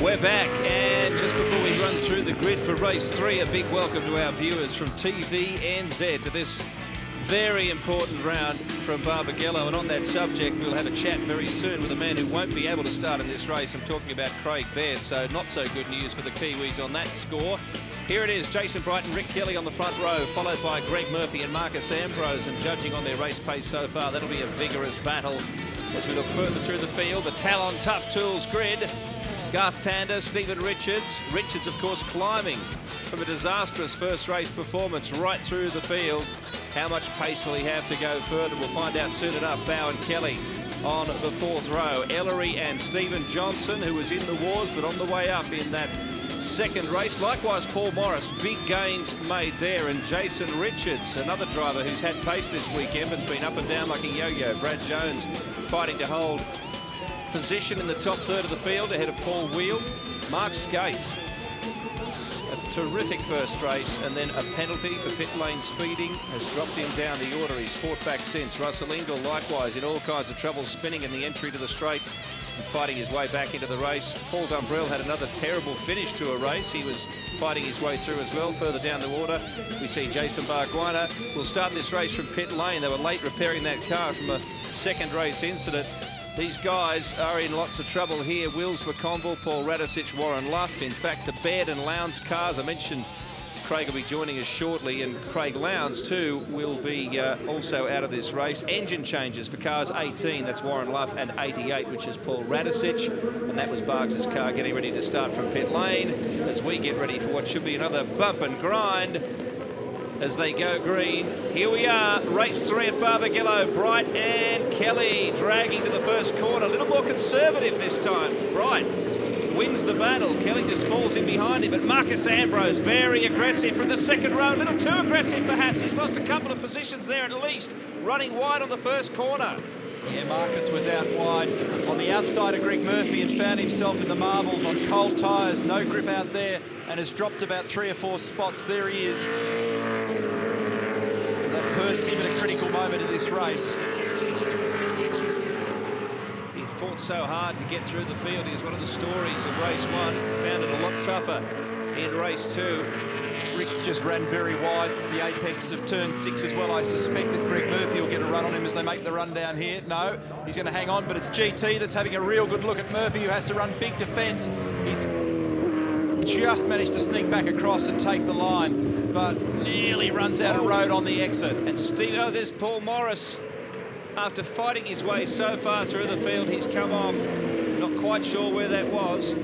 We're back, and just before we run through the grid for race 3, a big welcome to our viewers from TVNZ to this very important round from Barbagallo. And on that subject, we'll have a chat very soon with a man who won't be able to start in this race. I'm talking about Craig Baird, so not so good news for the Kiwis on that score. Here it is, Jason Bright and Rick Kelly on the front row, followed by Greg Murphy and Marcus Ambrose. And judging on their race pace so far, that'll be a vigorous battle as we look further through the field. The Talon Tough Tools grid. Garth Tander, Stephen Richards. Richards, of course, climbing from a disastrous first race performance right through the field. How much pace will he have to go further? We'll find out soon enough. Bow and Kelly on the fourth row. Ellery and Stephen Johnson, who was in the wars but on the way up in that second race. Likewise, Paul Morris, big gains made there. And Jason Richards, another driver who's had pace this weekend but's been up and down like a yo-yo. Brad Jones fighting to hold position in the top third of the field ahead of Paul Wheel. Mark Skaife, a terrific first race, and then a penalty for pit lane speeding has dropped him down the order. He's fought back since. Russell Ingall likewise in all kinds of trouble, spinning in the entry to the straight and fighting his way back into the race. Paul Dumbrell had another terrible finish to a race. He was fighting his way through as well. Further down the order, we see Jason Bargwanna will start this race from pit lane. They were late repairing that car from a second race incident. These guys are in lots of trouble here. Wills McConville, Paul Radisich, Warren Luff. In fact, the Baird and Lowndes cars, I mentioned Craig will be joining us shortly, and Craig Lowndes too will be also out of this race. Engine changes for cars 18, that's Warren Luff, and 88, which is Paul Radisich. And that was Bargs' car getting ready to start from pit lane as we get ready for what should be another bump and grind as they go green. Here we are, race 3 at Barbagallo. Bright and Kelly dragging to the first corner. A little more conservative this time. Bright wins the battle. Kelly just falls in behind him. But Marcus Ambrose, very aggressive from the second row. A little too aggressive, perhaps. He's lost a couple of positions there at least. Running wide on the first corner. Yeah, Marcus was out wide on the outside of Greg Murphy and found himself in the marbles on cold tyres. No grip out there and has dropped about 3 or 4 spots. There he is. That hurts him at a critical moment of this race. He fought so hard to get through the field. He was one of the stories of race 1. Found it a lot tougher in race 2. Rick just ran very wide at the apex of turn 6 as well. I suspect that Greg Murphy will get a run on him as they make the run down here. No, he's going to hang on, but it's GT that's having a real good look at Murphy, who has to run big defence. He's just managed to sneak back across and take the line, but nearly runs out of road on the exit. And Steve, oh, there's Paul Morris. After fighting his way so far through the field, he's come off. Not quite sure where that was.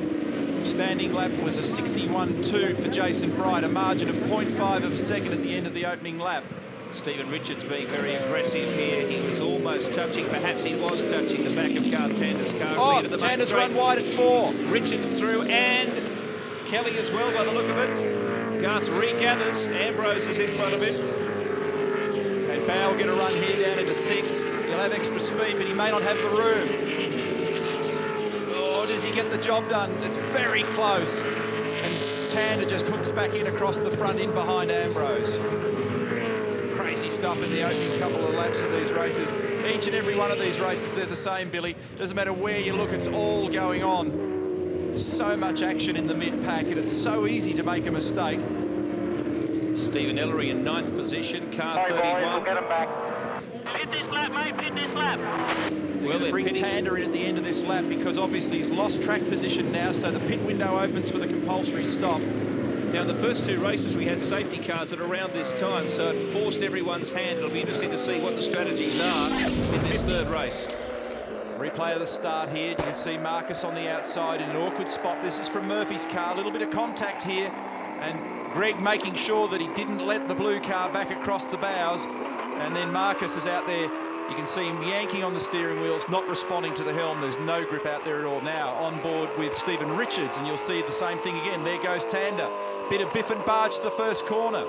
Standing lap was a 61.2 for Jason Bright, a margin of 0.5 of a second at the end of the opening lap. Stephen Richards being very aggressive here. He was almost touching, perhaps he was touching the back of Garth Tander's car. Oh, Tander's run wide at 4. Richards through, and Kelly as well by the look of it. Garth regathers. Ambrose is in front of him. And Bow will get a run here down into 6. He'll have extra speed, but he may not have the room. Does he get the job done? It's very close. And Tander just hooks back in across the front in behind Ambrose. Crazy stuff in the opening couple of laps of these races. Each and every one of these races, they're the same, Billy. Doesn't matter where you look, it's all going on. So much action in the mid-pack, and it's so easy to make a mistake. Stephen Ellery in 9th position, car 31. Boys, we'll get him back. Pit this lap, mate, pit this lap. Well, they're bring Tander in at the end of this lap because obviously he's lost track position now, so the pit window opens for the compulsory stop. Now, in the first 2 races, we had safety cars at around this time, so it forced everyone's hand. It'll be interesting to see what the strategies are in this third race. Replay of the start here. You can see Marcus on the outside in an awkward spot. This is from Murphy's car. A little bit of contact here, and Greg making sure that he didn't let the blue car back across the bows. And then Marcus is out there. You can see him yanking on the steering wheels, not responding to the helm. There's no grip out there at all. Now on board with Stephen Richards, and you'll see the same thing again. There goes Tander. Bit of biff and barge to the first corner.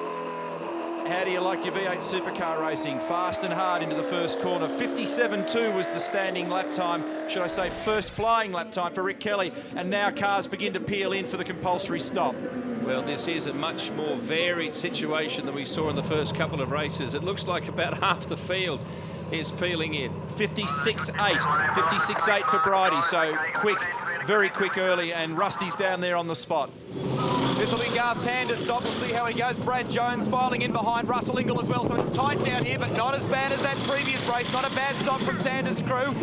How do you like your V8 supercar racing? Fast and hard into the first corner. 57.2 was the standing lap time, should I say first flying lap time for Rick Kelly. And now cars begin to peel in for the compulsory stop. Well, this is a much more varied situation than we saw in the first couple of races. It looks like about half the field is peeling in. 56.8 for Bridie, so quick very quick early, and Rusty's down there on the spot. This will be Garth Tander's stop. We'll see how he goes. Brad Jones filing in behind Russell Ingall as well, so it's tight down here, but not as bad as that previous race. Not a bad stop from Tander's crew.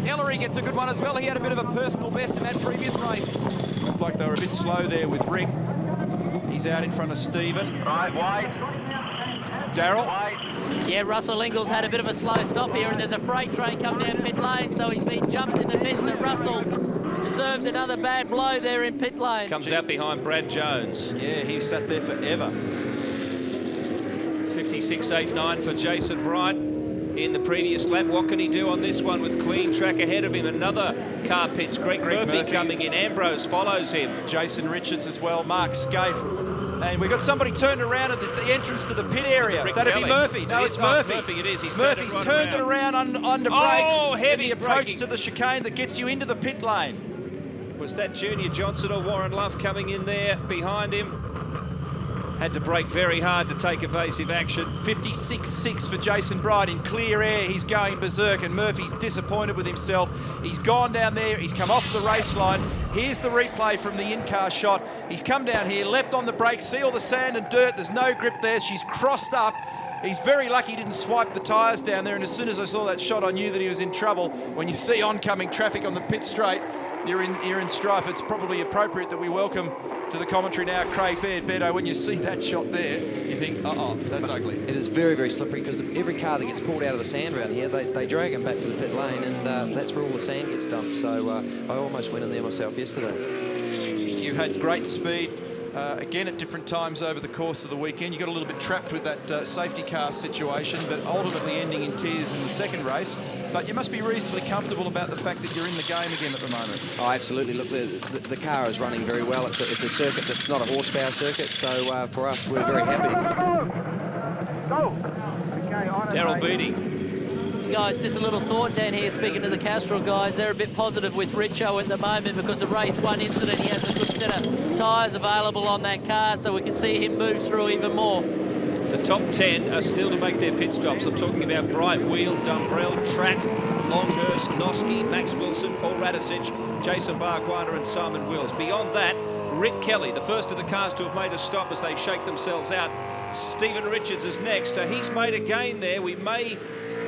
Ellery gets a good one as well. He had a bit of a personal best in that previous race. Looked like they were a bit slow there with Rick. He's out in front of Stephen. Right, wide. Daryl. Yeah, Russell Ingall's had a bit of a slow stop here, and there's a freight train coming down pit lane, so he's been jumped in the pit, so Russell deserved another bad blow there in pit lane. Comes out behind Brad Jones. Yeah, he sat there forever. 56.89 for Jason Bright in the previous lap. What can he do on this one with clean track ahead of him? Another car pits. Greg Murphy coming in. Ambrose follows him. Jason Richards as well. Mark Scaife. And we've got somebody turned around at the entrance to the pit area. That'd be Murphy. No, it's Murphy. Murphy, it is. Murphy's turned it around under brakes. Oh, heavy approach braking to the chicane that gets you into the pit lane. Was that Junior Johnson or Warren Love coming in there behind him? Had to brake very hard to take evasive action. 56.6 for Jason Bright in clear air. He's going berserk, and Murphy's disappointed with himself. He's gone down there. He's come off the race line. Here's the replay from the in-car shot. He's come down here, leapt on the brake, see all the sand and dirt. There's no grip there. She's crossed up. He's very lucky he didn't swipe the tyres down there, and as soon as I saw that shot, I knew that he was in trouble. When you see oncoming traffic on the pit straight, you're in strife. It's probably appropriate that we welcome to the commentary now Craig Baird. Beto, when you see that shot there, you think, that's ugly. It is very, very slippery, because every car that gets pulled out of the sand around here, they drag them back to the pit lane, and that's where all the sand gets dumped. So I almost went in there myself yesterday. You had great speed. Again, at different times over the course of the weekend. You got a little bit trapped with that safety car situation, but ultimately ending in tears in the second race. But you must be reasonably comfortable about the fact that you're in the game again at the moment. Oh, absolutely. Look, the car is running very well. It's a circuit that's not a horsepower circuit, so for us, we're very happy. Daryl Beattie. Guys, just a little thought down here, speaking to the Castrol guys. They're a bit positive with Richo at the moment because of race one incident. He has a good set of tyres available on that car, so we can see him move through even more. The top 10 are still to make their pit stops. I'm talking about Bright, Wheel, Dumbrell, Tratt, Longhurst, Noski, Max Wilson, Paul Radicic, Jason Bargwanna and Simon Wills. Beyond that, Rick Kelly, the first of the cars to have made a stop as they shake themselves out. Stephen Richards is next, so he's made a gain there. We may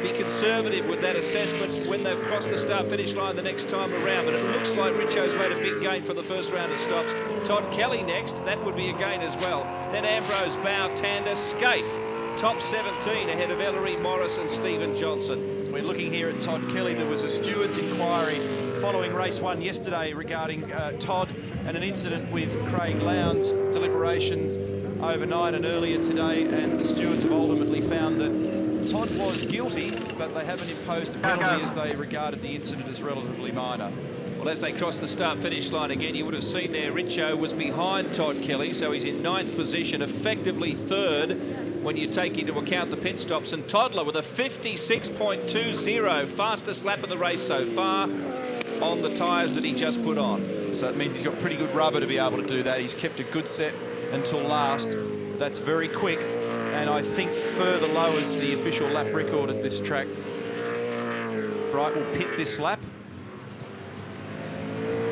be conservative with that assessment when they've crossed the start-finish line the next time around, but it looks like Richo's made a big gain for the first round of stops. Todd Kelly next, that would be a gain as well. Then Ambrose, Bow, Tander, Scaife, top 17 ahead of Ellery, Morris and Stephen Johnson. We're looking here at Todd Kelly. There was a steward's inquiry following race one yesterday regarding Todd and an incident with Craig Lowndes. Deliberations overnight and earlier today, and the stewards have ultimately found that Todd was guilty, but they haven't imposed a penalty as they regarded the incident as relatively minor. Well, as they cross the start-finish line again, you would have seen there Richo was behind Todd Kelly, so he's in 9th position, effectively 3rd when you take into account the pit stops. And Toddler with a 56.20, fastest lap of the race so far on the tyres that he just put on. So it means he's got pretty good rubber to be able to do that. He's kept a good set until last. That's very quick, and I think further lowers the official lap record at this track. Bright will pit this lap.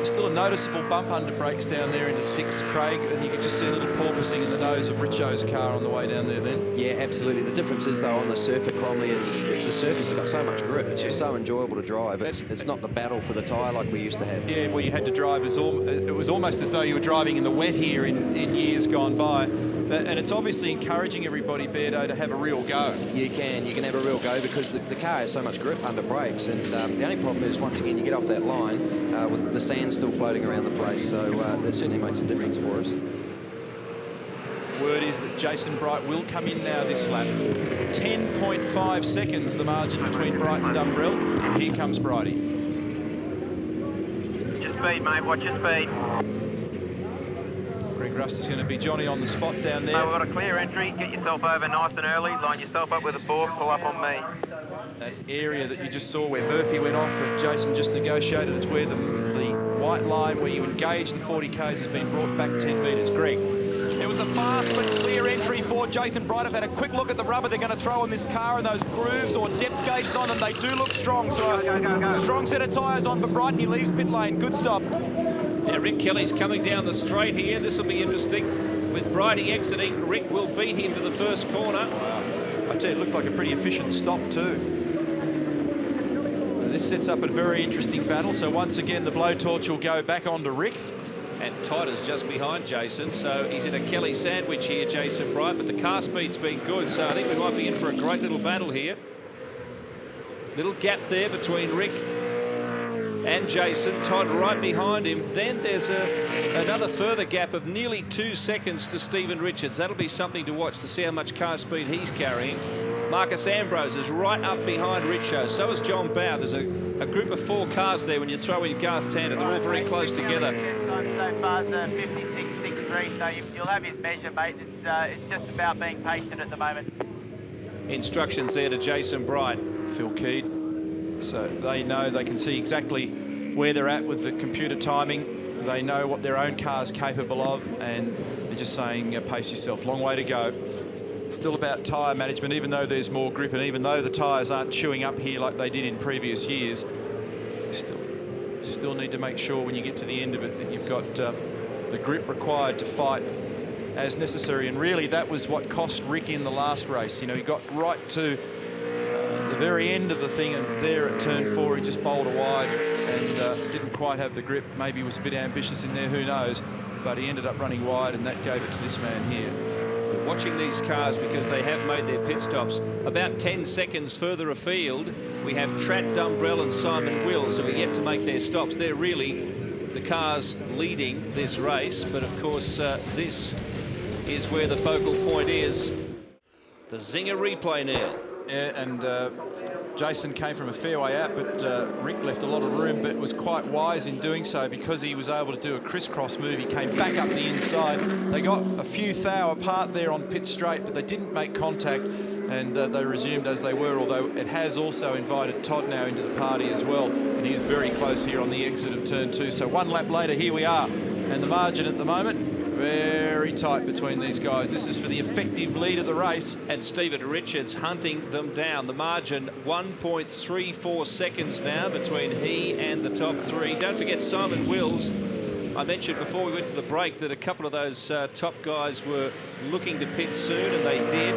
Still a noticeable bump under brakes down there into 6, Craig, and you can just see a little porpoising in the nose of Richo's car on the way down there then. Yeah, absolutely. The difference is, though, on the Surfer, Cromley, the Surfer's has got so much grip. It's just so enjoyable to drive. It's not the battle for the tyre like we used to have. Yeah, well, you had to drive. It was almost as though you were driving in the wet here in years gone by. And it's obviously encouraging everybody, Beardo, to have a real go. You can have a real go because the car has so much grip under brakes, and the only problem is, once again, you get off that line with the sand still floating around the place, so that certainly makes a difference for us. Word is that Jason Bright will come in now this lap. 10.5 seconds the margin between Bright and Dumbrell. Here comes Brighty. Watch your speed, mate. Watch your speed. Greg Rust is going to be Johnny on the spot down there. We've got a clear entry. Get yourself over nice and early. Line yourself up with a fork. Pull up on me. That area that you just saw where Murphy went off and Jason just negotiated is where the white line where you engage the 40Ks has been brought back 10 metres. Greg. It was a fast but clear entry for Jason Bright. I've had a quick look at the rubber they're going to throw on this car, and those grooves or depth gauges on them, they do look strong. So Go. strong set of tyres on for Bright, and he leaves pit lane. Good stop. Yeah, Rick Kelly's coming down the straight here. This will be interesting. With Bridie exiting, Rick will beat him to the first corner. I tell you, it looked like a pretty efficient stop too. This sets up a very interesting battle. So once again, the blowtorch will go back onto Rick. And Todd is just behind Jason, so he's in a Kelly sandwich here, Jason Bright, but the car speed's been good, so I think we might be in for a great little battle here. Little gap there between Rick and Jason. Todd right behind him. Then there's another further gap of nearly 2 seconds to Stephen Richards. That'll be something to watch to see how much car speed he's carrying. Marcus Ambrose is right up behind Richo. So is John Bow. There's a group of 4 cars there when you throw in Garth Tander. They're all very close together. So far, 56.63, so you'll have his measure, mate. It's just about being patient at the moment. Instructions there to Jason Bright. Phil Keed. So they know, they can see exactly where they're at with the computer timing. They know what their own car's capable of, and they're just saying, pace yourself. Long way to go. Still about tyre management, even though there's more grip and even though the tyres aren't chewing up here like they did in previous years, still need to make sure when you get to the end of it that you've got the grip required to fight as necessary. And really that was what cost Rick in the last race. You know, he got right to the very end of the thing, and there at turn 4 he just bowled a wide and didn't quite have the grip. Maybe he was a bit ambitious in there, who knows, but he ended up running wide, and that gave it to this man here. Watching these cars, because they have made their pit stops, about 10 seconds further afield we have Trat Dumbrell and Simon Wills, who are yet to make their stops. They're really the cars leading this race, but of course this is where the focal point is. The Zinger replay now. Yeah, and Jason came from a fair way out, but Rick left a lot of room, but was quite wise in doing so because he was able to do a crisscross move. He came back up the inside. They got a few thou apart there on pit straight, but they didn't make contact, and they resumed as they were, although it has also invited Todd now into the party as well, and he's very close here on the exit of turn 2. So 1 lap later, here we are, and the margin at the moment, very tight between these guys. This is for the effective lead of the race. And Stephen Richards hunting them down. The margin 1.34 seconds now between he and the top 3. Don't forget Simon Wills. I mentioned before we went to the break that a couple of those top guys were looking to pit soon, and they did.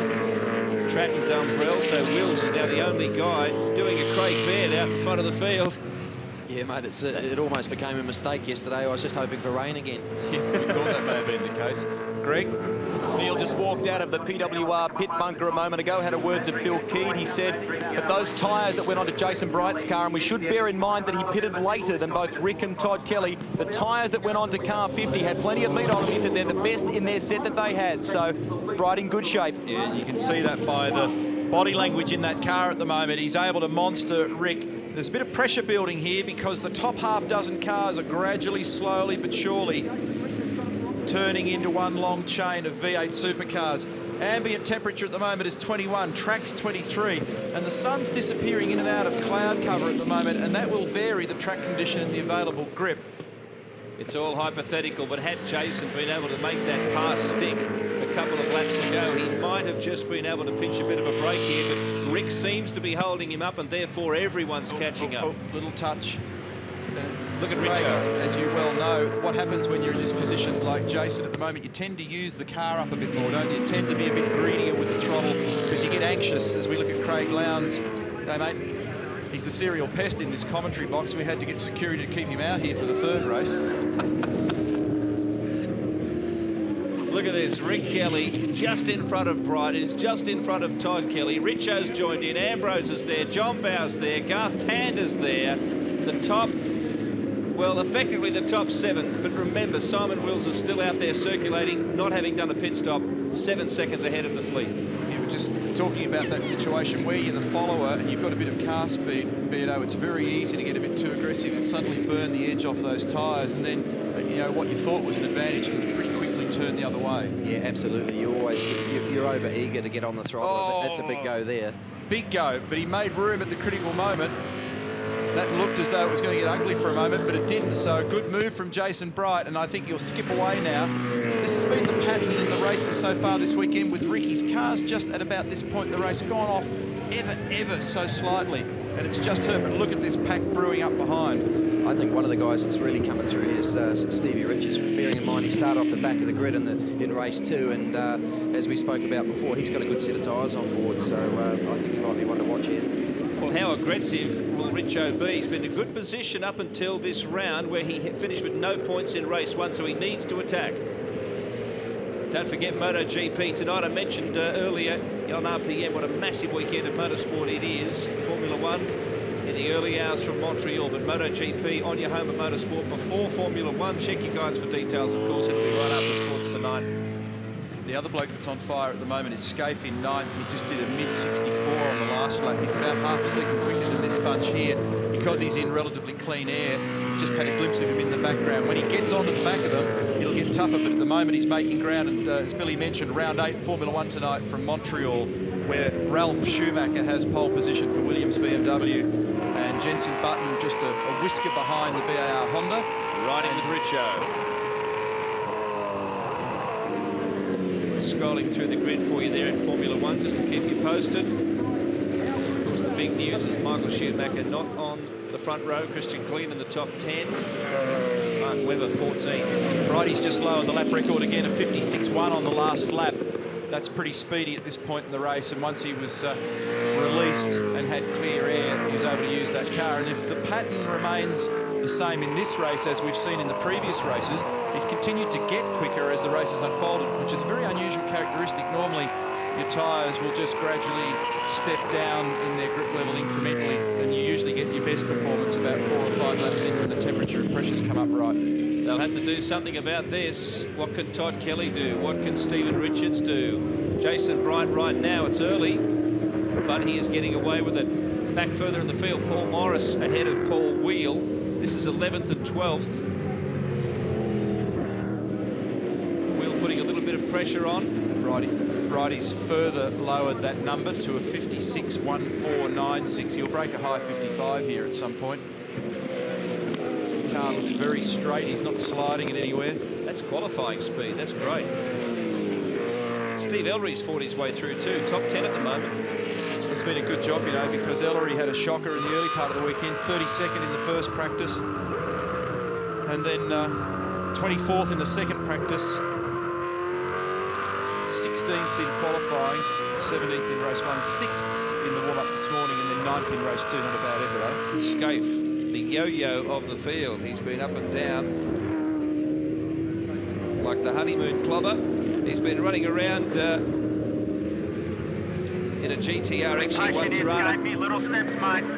Trat and Dumbrell, so Wills is now the only guy doing a Craig Baird out in front of the field. Yeah, mate, it almost became a mistake yesterday. I was just hoping for rain again. Yeah, we thought that may have been the case. Greg? Neil just walked out of the PWR pit bunker a moment ago, had a word to Phil Keed. He said that those tyres that went onto Jason Bright's car, and we should bear in mind that he pitted later than both Rick and Todd Kelly, the tyres that went onto car 50 had plenty of meat on them. He said they're the best in their set that they had. So Bright in good shape. Yeah, you can see that by the body language in that car at the moment. He's able to monster Rick. There's a bit of pressure building here because the top half dozen cars are gradually, slowly but surely turning into one long chain of V8 supercars. Ambient temperature at the moment is 21, track's 23, and the sun's disappearing in and out of cloud cover at the moment, and that will vary the track condition and the available grip. It's all hypothetical, but had Jason been able to make that pass stick a couple of laps ago, he might have just been able to pinch a bit of a break here, but Rick seems to be holding him up, and therefore everyone's catching up. Little touch. Look at Craig, Richo. as you well know, what happens when you're in this position like Jason at the moment, you tend to use the car up a bit more, don't you? You tend to be a bit greedier with the throttle because you get anxious. As we look at Craig Lowndes, hey mate, he's the serial pest in this commentary box. We had to get security to keep him out here for the 3rd race. Look at this, Rick Kelly just in front of Bright, is just in front of Todd Kelly. Richo's joined in, Ambrose is there, John Bow's there, Garth Tander's there. The top, well, effectively the top 7, but remember, Simon Wills is still out there circulating, not having done a pit stop, 7 seconds ahead of the fleet. Yeah, we're just talking about that situation where you're the follower and you've got a bit of car speed, Beardo. It's very easy to get a bit too aggressive and suddenly burn the edge off those tyres, and then, you know, what you thought was an advantage can pretty quickly turn the other way. Yeah, absolutely. You're over eager to get on the throttle. Oh, That's a big go there. Big go, but he made room at the critical moment. That looked as though it was going to get ugly for a moment, but it didn't. So good move from Jason Bright, and I think he'll skip away now. This has been the pattern in the races so far this weekend with Ricky's cars just at about this point in the race gone off ever so slightly, and it's just hurt. But look at this pack brewing up behind. I think one of the guys that's really coming through here is Stevie Richards, bearing in mind he started off the back of the grid in race 2, and as we spoke about before, he's got a good set of tyres on board, so I think he might be one to watch here. Well, how aggressive will Richo be? He's been in a good position up until this round where he finished with no points in race 1, so he needs to attack. Don't forget MotoGP tonight. I mentioned earlier on RPM what a massive weekend of motorsport it is. Formula 1 in the early hours from Montreal, but MotoGP on your home of motorsport before Formula 1. Check your guides for details, of course. It'll be right after sports tonight. The other bloke that's on fire at the moment is Scaife in 9th. He just did a mid-64 on the last lap. He's about half a second quicker than this bunch here. Because he's in relatively clean air, you just had a glimpse of him in the background. When he gets onto the back of them, it'll get tougher, but at the moment he's making ground. And as Billy mentioned, round 8 Formula 1 tonight from Montreal, where Ralph Schumacher has pole position for Williams BMW, and Jenson Button just a whisker behind the BAR Honda. Riding with Richo. Scrolling through the grid for you there in Formula 1 just to keep you posted. Of course, the big news is Michael Schumacher not on the front row. Christian Klein in the top 10. Mark Webber 14th. Right, he's just lowered the lap record again of 56.1 on the last lap. That's pretty speedy at this point in the race, and once he was released and had clear air, he was able to use that car. And if the pattern remains the same in this race as we've seen in the previous races, he's continued to get quicker as the race has unfolded, which is a very unusual characteristic. Normally, your tyres will just gradually step down in their grip level incrementally, and you usually get your best performance about 4 or 5 laps in when the temperature and pressures come up right. They'll have to do something about this. What can Todd Kelly do? What can Stephen Richards do? Jason Bright right now, it's early, but he is getting away with it. Back further in the field, Paul Morris ahead of Paul Wheel. This is 11th and 12th. Wheel putting a little bit of pressure on. Righty's further lowered that number to a 56.1496. He'll break a high 55 here at some point. The car looks very straight. He's not sliding it anywhere. That's qualifying speed. That's great. Steve Ellery's fought his way through too. Top 10 at the moment. It's been a good job, you know, because Ellery had a shocker in the early part of the weekend. 32nd in the first practice. And then 24th in the second practice. 16th in qualifying, 17th in race 1, 6th in the warm-up this morning, and then 9th in race 2. Not a bad effort, eh? Scaife, the yo-yo of the field. He's been up and down like the honeymoon clubber. He's been running around in a GTR XG1 Tirana.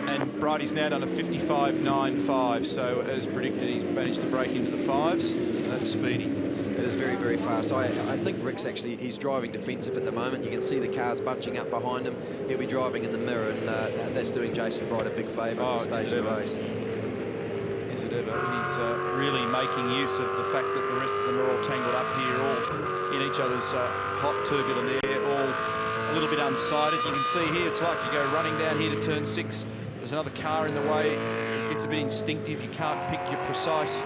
And Bridie's now done a 55.95, so as predicted, he's managed to break into the 5s. That's speedy. It is very, very fast. I think Rick's actually, he's driving defensive at the moment. You can see the cars bunching up behind him. He'll be driving in the mirror, and that's doing Jason Bright a big favour at this stage of the race. Is it ever? He's really making use of the fact that the rest of them are all tangled up here, all in each other's hot, turbulent air, all a little bit unsighted. You can see here, it's like you go running down here to turn 6. There's another car in the way. It gets a bit instinctive. You can't pick your precise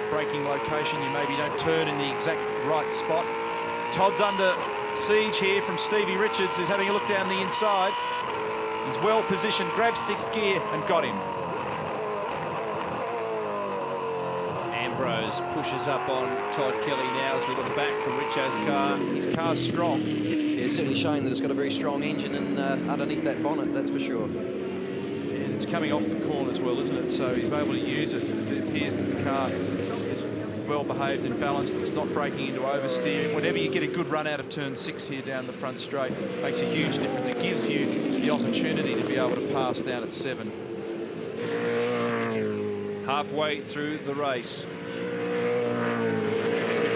braking location. You maybe don't turn in the exact right spot. Todd's under siege here from Stevie Richards, who's having a look down the inside. He's well positioned, grabs 6th gear and got him. Ambrose pushes up on Todd Kelly now as we look back from Richo's car. His car's strong. Yeah, it's certainly showing that it's got a very strong engine and underneath that bonnet, that's for sure. And it's coming off the corner as well, isn't it? So he's able to use it. It appears that the car is well behaved and balanced. It's not breaking into oversteer. Whenever you get a good run out of turn 6 here down the front straight, it makes a huge difference. It gives you the opportunity to be able to pass down at 7. Halfway through the race.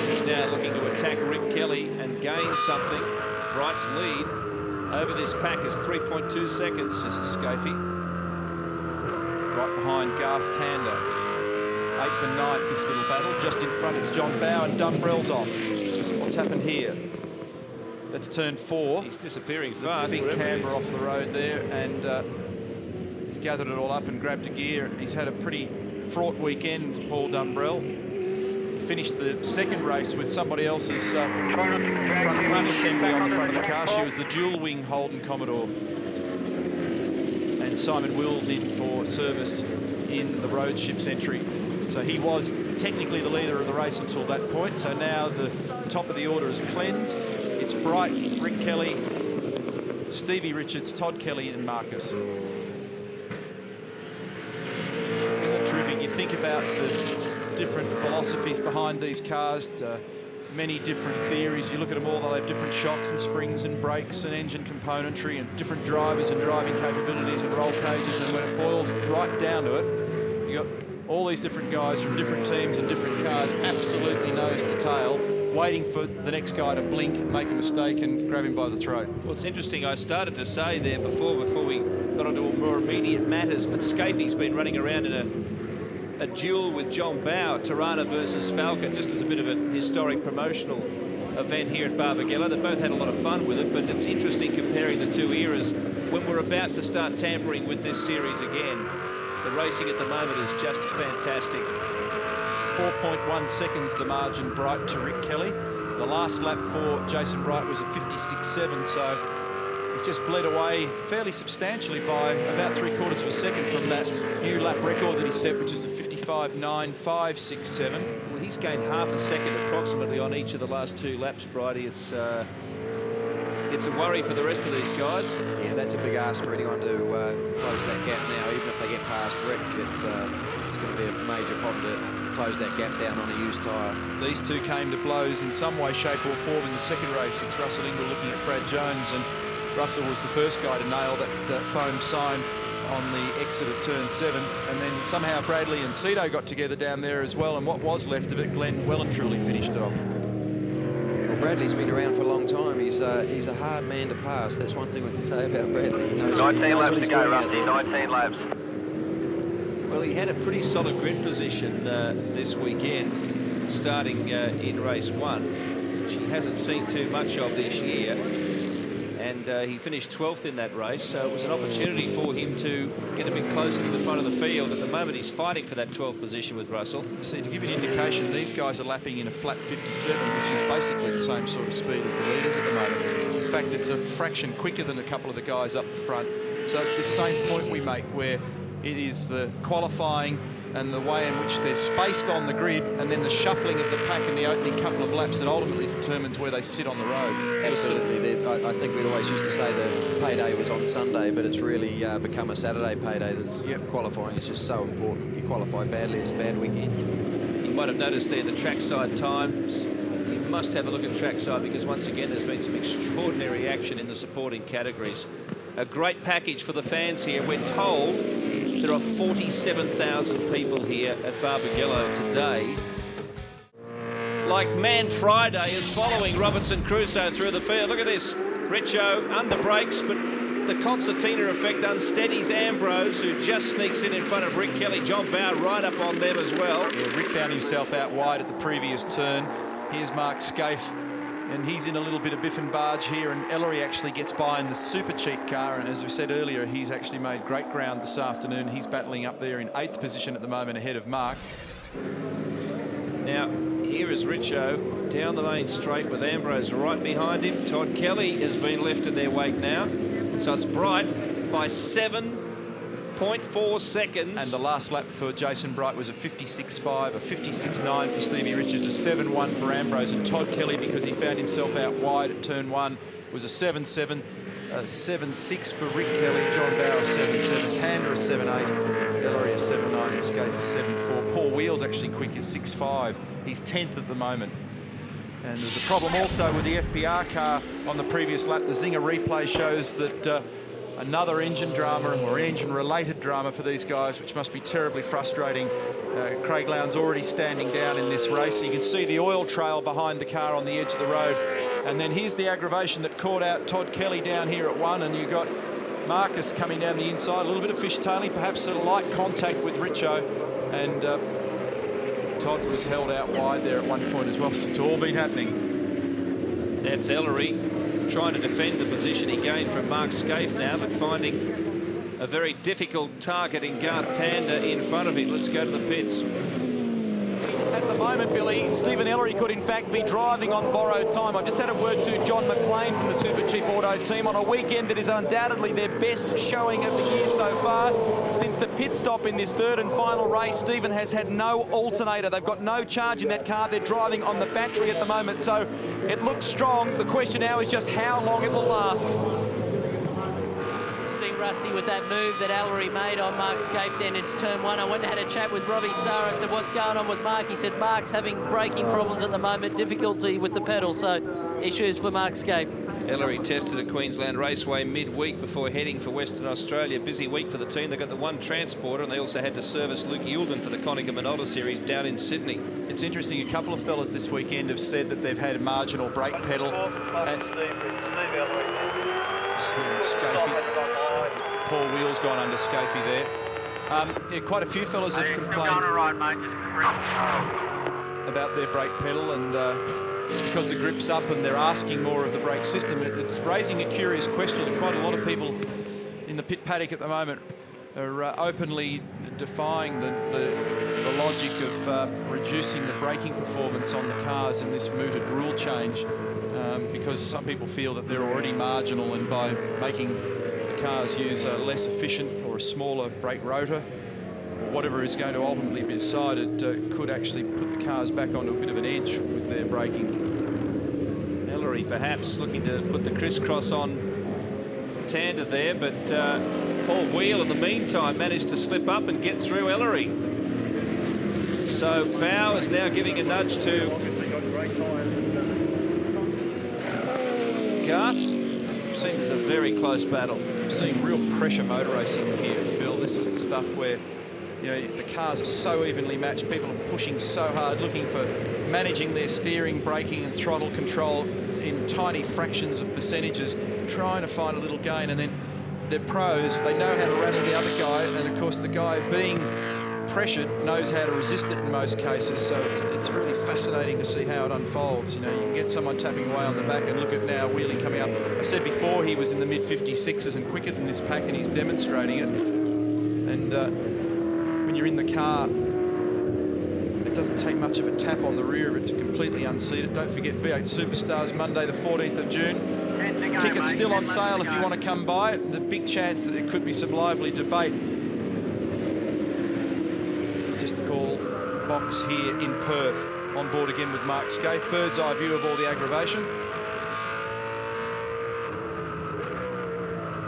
He's now looking to attack Rick Kelly and gain something. Bright's lead over this pack is 3.2 seconds. This is Scaife. Right behind Garth Tander. 8th and 9th, this little battle. Just in front, it's John Bowe and Dumbrell's off. What's happened here? That's turn 4. He's disappearing fast. Big camber off the road there, and he's gathered it all up and grabbed a gear. He's had a pretty fraught weekend, Paul Dumbrell. He finished the second race with somebody else's front wing assembly on the front of the car. She was the dual wing Holden Commodore. And Simon Wills in for service in the road ships entry. So he was technically the leader of the race until that point. So now the top of the order is cleansed. It's Bright, Rick Kelly, Stevie Richards, Todd Kelly and Marcus. Isn't it terrific? You think about the different philosophies behind these cars, many different theories. You look at them all, they'll have different shocks and springs and brakes and engine componentry and different drivers and driving capabilities and roll cages, and when it boils right down to it, you got all these different guys from different teams and different cars, absolutely nose to tail, waiting for the next guy to blink, make a mistake and grab him by the throat. Well, it's interesting, I started to say there before we got onto more immediate matters, but Scafey's been running around in a duel with John Bowe, Tirana versus Falcon, just as a bit of a historic promotional event here at Barbagallo. They both had a lot of fun with it, but it's interesting comparing the two eras when we're about to start tampering with this series again. The racing at the moment is just fantastic. 4.1 seconds the margin, Bright to Rick Kelly. The last lap for Jason Bright was a 56.7, so he's just bled away fairly substantially by about 3/4 of a second from that new lap record that he set, which is a 55.9567. Well, he's gained half a second approximately on each of the last two laps, Brighty. It's a worry for the rest of these guys. Yeah, that's a big ask for anyone to close that gap now. Even if they get past Rick, it's going to be a major problem to close that gap down on a used tyre. These two came to blows in some way, shape or form in the second race. It's Russell Ingall looking at Brad Jones, and Russell was the first guy to nail that foam sign on the exit at turn 7, and then somehow Bradley and Cito got together down there as well, and what was left of it, Glenn well and truly finished it off. Well, Bradley's been around for a long time. He's a hard man to pass. That's one thing we can say about Bradley. He knows 19 laps what to he's go, doing out Rusty, there. 19 laps. Well, he had a pretty solid grid position this weekend, starting in race 1, which he hasn't seen too much of this year. And he finished 12th in that race, so it was an opportunity for him to get a bit closer to the front of the field. At the moment, he's fighting for that 12th position with Russell. See, to give you an indication, these guys are lapping in a flat 57, which is basically the same sort of speed as the leaders at the moment. In fact, it's a fraction quicker than a couple of the guys up the front. So it's this same point we make where it is the qualifying and the way in which they're spaced on the grid, and then the shuffling of the pack in the opening couple of laps that ultimately determines where they sit on the road. Absolutely. I think we always used to say that payday was on Sunday, but it's really become a Saturday payday. Yep. Qualifying is just so important. You qualify badly, it's a bad weekend. You might have noticed there the trackside times. You must have a look at trackside, because once again there's been some extraordinary action in the supporting categories. A great package for the fans here. We're told there are 47,000 people here at Barbagallo today. Like Man Friday is following Robinson Crusoe through the field. Look at this. Richo under brakes, but the concertina effect unsteadies Ambrose, who just sneaks in front of Rick Kelly. John Bowe right up on them as well. Yeah, Rick found himself out wide at the previous turn. Here's Mark Scaife, and he's in a little bit of biff and barge here, and Ellery actually gets by in the super cheap car, and as we said earlier, he's actually made great ground this afternoon. He's battling up there in 8th position at the moment ahead of Mark. Now, here is Richo down the main straight with Ambrose right behind him. Todd Kelly has been left in their wake now. So it's Bright by 7.4 seconds. And the last lap for Jason Bright was a 56.5, a 56.9 for Stevie Richards, a 7.1 for Ambrose, and Todd Kelly, because he found himself out wide at turn 1, was a 7.7, a 7.6 for Rick Kelly, John Bowe a 7.7, Tander a 7.8, Ellery a 7.9, and Scaife a 7.4. Paul Wheel's actually quick at 6.5. He's 10th at the moment. And there's a problem also with the FPR car on the previous lap. The Zinger replay shows that another engine drama, or engine-related drama for these guys, which must be terribly frustrating. Craig Lowndes already standing down in this race. You can see the oil trail behind the car on the edge of the road. And then here's the aggravation that caught out Todd Kelly down here at 1, and you've got Marcus coming down the inside. A little bit of fishtailing, perhaps a light contact with Richo, and Todd was held out wide there at one point as well, so it's all been happening. That's Ellery trying to defend the position he gained from Mark Scaife now, but finding a very difficult target in Garth Tander in front of him. Let's go to the pits. At the moment, Billy, Stephen Ellery could in fact be driving on borrowed time. I've just had a word to John McLean from the Super Cheap Auto team on a weekend that is undoubtedly their best showing of the year so far. Since the pit stop in this third and final race, Stephen has had no alternator. They've got no charge in that car. They're driving on the battery at the moment, so it looks strong. The question now is just how long it will last. Rusty with that move that Ellery made on Mark Scaife down into turn one. I went and had a chat with Robbie Sarra. I said, what's going on with Mark? He said, Mark's having braking problems at the moment, difficulty with the pedal, so issues for Mark Scaife. Ellery tested at Queensland Raceway midweek before heading for Western Australia. Busy week for the team. They got the one transporter, and they also had to service Luke Youlden for the Konica Minolta Series down in Sydney. It's interesting, a couple of fellas this weekend have said that they've had a marginal brake pedal. Scaife. Paul Wheel's gone under Scaife there. Yeah, quite a few fellas have complained about their brake pedal, and because the grip's up and they're asking more of the brake system, it's raising a curious question. And quite a lot of people in the pit paddock at the moment are openly defying the logic of reducing the braking performance on the cars in this mooted rule change, because some people feel that they're already marginal, and by making the cars use a less efficient or a smaller brake rotor, or whatever is going to ultimately be decided, could actually put the cars back onto a bit of an edge with their braking. Ellery perhaps looking to put the crisscross on Tander there, but Paul Wheel in the meantime managed to slip up and get through Ellery. So Bow is now giving a nudge to Garth. This is a very close battle. I'm seeing real pressure motor racing here, Bill. This is the stuff where, you know, the cars are so evenly matched. People are pushing so hard, looking for managing their steering, braking and throttle control in tiny fractions of percentages, trying to find a little gain. And then they're pros. They know how to rattle the other guy. And, of course, the guy being pressured knows how to resist it in most cases. So it's really fascinating to see how it unfolds. You know, you can get someone tapping away on the back, and look at now Wheelie coming up. I said before he was in the mid-56s and quicker than this pack, and he's demonstrating it. And when you're in the car, it doesn't take much of a tap on the rear of it to completely unseat it. Don't forget V8 Superstars, Monday the 14th of June. Tickets still on sale if you want to come by. The big chance that there could be some lively debate. Just call box here in Perth. On board again with Mark Scaife. Bird's eye view of all the aggravation.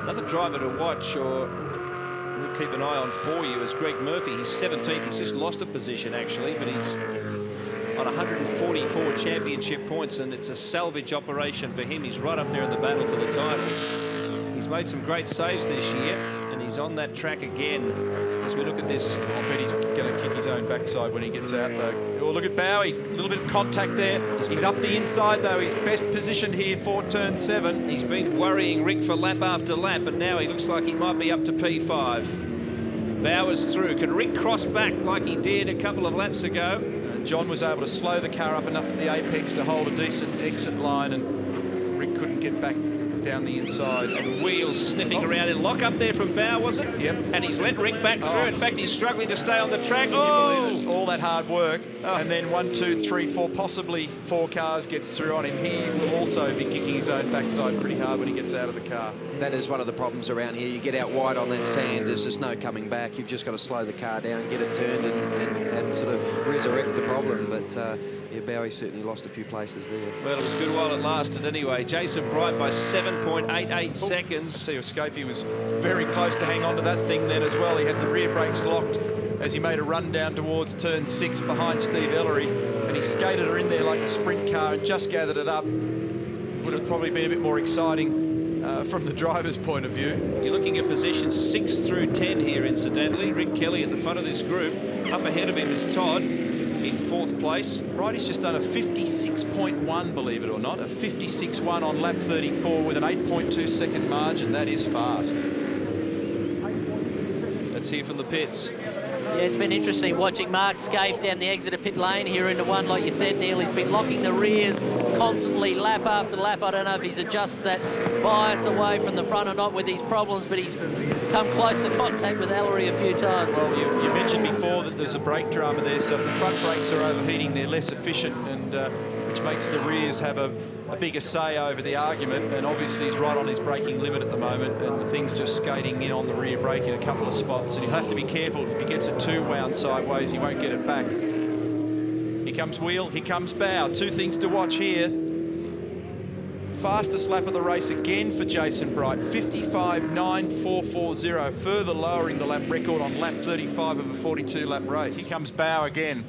Another driver to watch, or we'll keep an eye on for you, is Greg Murphy. He's 17th. He's just lost a position, actually, but he's on 144 championship points, and it's a salvage operation for him. He's right up there in the battle for the title. He's made some great saves this year, and he's on that track again as we look at this. I bet he's going to kick his own backside when he gets out, though. Oh, look at Bowie. A little bit of contact there. He's up the inside, though. He's best positioned here for turn 7. He's been worrying Rick for lap after lap, and now he looks like he might be up to P5. Bowers through. Can Rick cross back like he did a couple of laps ago? John was able to slow the car up enough at the apex to hold a decent exit line, and Rick couldn't get back down the inside. And Wheels sniffing around in lock up there from Bow, was it? Yep. And he's let Rick back through. In fact, he's struggling to stay on the track. Oh! All that hard work. And then 1, 2, 3, 4, possibly 4 cars gets through on him. He will also be kicking his own backside pretty hard when he gets out of the car. That is one of the problems around here. You get out wide on that sand, there's just no coming back. You've just got to slow the car down, get it turned and sort of resurrect the problem. But yeah, Bowie certainly lost a few places there. Well, it was good while it lasted anyway. Jason Bright by 7.88 seconds. I see, Scaife was very close to hang on to that thing then as well. He had the rear brakes locked as he made a run down towards turn 6 behind Steve Ellery, and he skated her in there like a sprint car and just gathered it up. Would have probably been a bit more exciting from the driver's point of view. You're looking at positions 6 through 10 here, incidentally. Rick Kelly at the front of this group. Up ahead of him is Todd in 4th place. Right, he's just done a 56.1, believe it or not. A 56.1 on lap 34 with an 8.2 second margin. That is fast. Let's hear from the pits. Yeah, it's been interesting watching Mark Scaife down the exit of pit lane here into one, like you said, Neil. He's been locking the rears constantly, lap after lap. I don't know if he's adjusted that bias away from the front or not with these problems, but he's come close to contact with Ellery a few times. Well, you mentioned before that there's a brake drama there, so if the front brakes are overheating, they're less efficient, and which makes the rears have a bigger say over the argument, and obviously he's right on his braking limit at the moment, and the thing's just skating in on the rear brake in a couple of spots, and he'll have to be careful. If he gets it too wound sideways, he won't get it back. Here comes wheel, here comes bow. Two things to watch here. Fastest lap of the race again for Jason Bright, 55.9440, further lowering the lap record on lap 35 of a 42-lap race. Here comes bow again.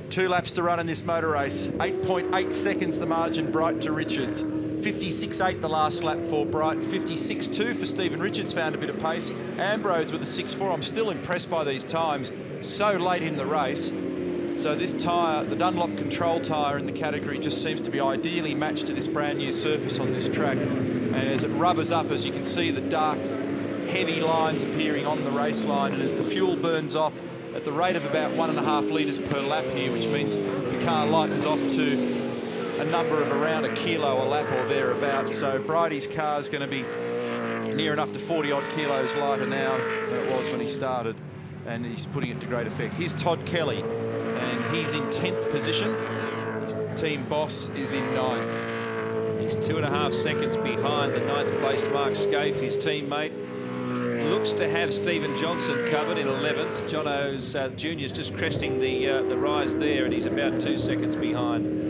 2 laps to run in this motor race. 8.8 seconds the margin, Bright to Richards. 56.8 the last lap for Bright. 56.2 for Stephen Richards, found a bit of pace. Ambrose with a 6.4. I'm still impressed by these times so late in the race. So this tyre, the Dunlop Control tyre in the category, just seems to be ideally matched to this brand new surface on this track. And as it rubbers up, as you can see, the dark, heavy lines appearing on the race line, and as the fuel burns off at the rate of about 1.5 litres per lap here, which means the car lightens off to a number of around a kilo a lap or thereabouts. So Brighty's car is going to be near enough to 40-odd kilos lighter now than it was when he started, and he's putting it to great effect. Here's Todd Kelly, and he's in 10th position. His team boss is in 9th. He's 2.5 seconds behind the 9th placed Mark Scaife, his teammate. Looks to have Stephen Johnson covered in 11th. Jono's Junior's just cresting the rise there, and he's about 2 seconds behind.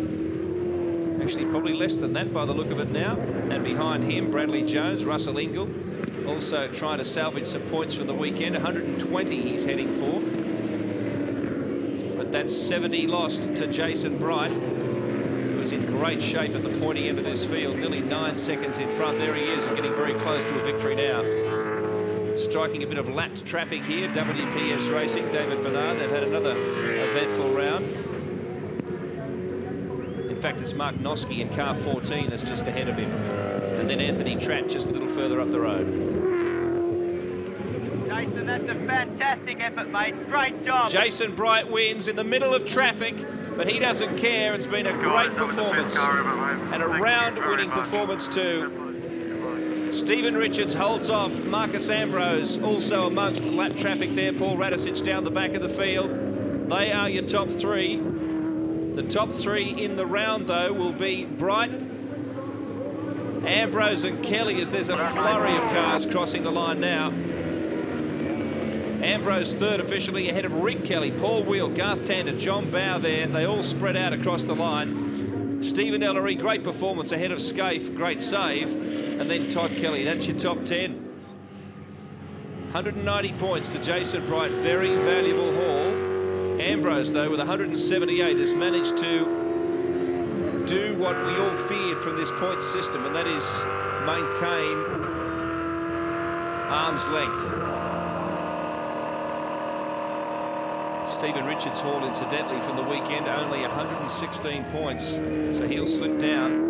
Actually, probably less than that by the look of it now. And behind him, Bradley Jones, Russell Ingall, also trying to salvage some points for the weekend. 120 he's heading for. But that's 70 lost to Jason Bright, who is in great shape at the pointy end of this field. Nearly 9 seconds in front. There he is, and getting very close to a victory now. Striking a bit of lapped traffic here. WPS Racing, David Bernard, they've had another eventful round. In fact, it's Mark Noski in car 14 that's just ahead of him. And then Anthony Tratt just a little further up the road. Jason, that's a fantastic effort, mate. Great job. Jason Bright wins in the middle of traffic, but he doesn't care. It's been a great performance, and a round-winning performance too. Stephen Richards holds off Marcus Ambrose, also amongst lap traffic there. Paul Radicic down the back of the field. They are your top 3. The top 3 in the round, though, will be Bright, Ambrose and Kelly, as there's a flurry of cars crossing the line now. Ambrose third officially, ahead of Rick Kelly, Paul Wheel, Garth Tander, John Bow there. They all spread out across the line. Stephen Ellery, great performance ahead of Scaife, great save. And then Todd Kelly, that's your top 10. 190 points to Jason Bright, very valuable haul. Ambrose, though, with 178, has managed to do what we all feared from this point system, and that is maintain arm's length. Stephen Richards' haul, incidentally, from the weekend, only 116 points, so he'll slip down.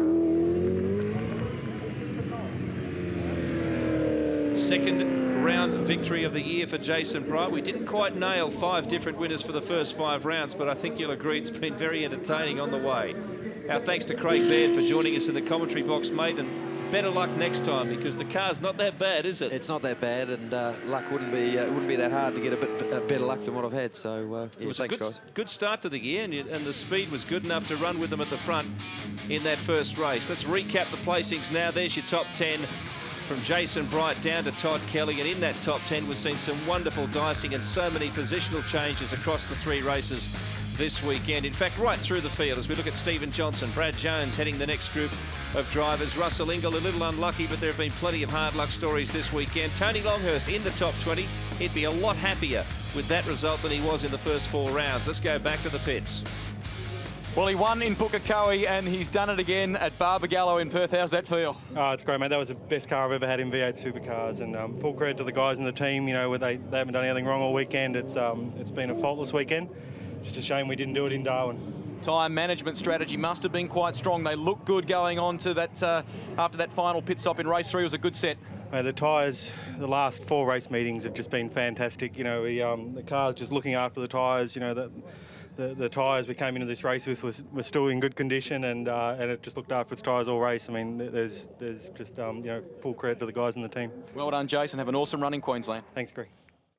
Second round victory of the year for Jason Bright. We didn't quite nail 5 different winners for the first 5 rounds, but I think you'll agree it's been very entertaining on the way. Our thanks to Craig Baird for joining us in the commentary box, mate, and better luck next time, because the car's not that bad, is it? It's not that bad, and luck wouldn't be that hard to get a bit better luck than what I've had. So yeah, thanks, guys. Good start to the year, and the speed was good enough to run with them at the front in that first race. Let's recap the placings now. There's your top 10. From Jason Bright down to Todd Kelly, and in that top 10 we've seen some wonderful dicing and so many positional changes across the 3 races this weekend. In fact, right through the field as we look at Stephen Johnson, Brad Jones heading the next group of drivers, Russell Ingall a little unlucky, but there have been plenty of hard luck stories this weekend. Tony Longhurst in the top 20. He'd be a lot happier with that result than he was in the first 4 rounds. Let's go back to the pits. Well, he won in Pukekohe, and he's done it again at Barbagallo in Perth. How's that feel? Oh, it's great, mate. That was the best car I've ever had in V8 Supercars, and full credit to the guys in the team. You know, they haven't done anything wrong all weekend. It's been a faultless weekend. It's just a shame we didn't do it in Darwin. Tyre management strategy must have been quite strong. They look good going on to that after that final pit stop in race 3. It was a good set. The tyres, the last 4 race meetings have just been fantastic. You know, the car's just looking after the tyres. You know, the tyres we came into this race with was still in good condition, and it just looked after its tyres all race. I mean, there's just you know, full credit to the guys in the team. Well done, Jason. Have an awesome run in Queensland. Thanks, Greg.